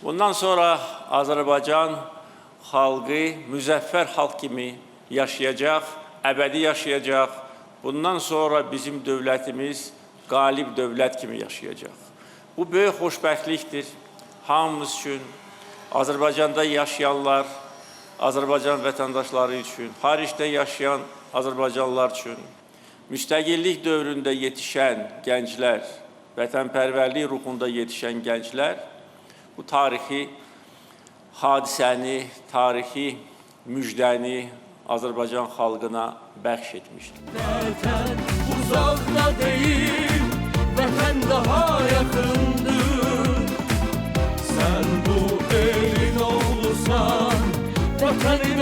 Bundan sonra Azərbaycan xalqı müzəffər xalq kimi yaşayacaq, əbədi yaşayacaq. Bundan sonra bizim dövlətimiz qalib dövlət kimi yaşayacaq. Bu böyük xoşbəxtlikdir hamımız üçün, Azərbaycanda yaşayanlar, Azərbaycan vətəndaşları üçün, xaricdə yaşayan Azərbaycanlılar üçün, müstəqillik dövründə yetişən gənclər, vətənpərvərlik ruhunda yetişən gənclər bu tarixi hadisəni, tarixi müjdəni Azərbaycan xalqına bəxş etmişdir. Vətən uzaqda deyil, vətən daha yaxındır. Sən bu elin oğlusan, vətənin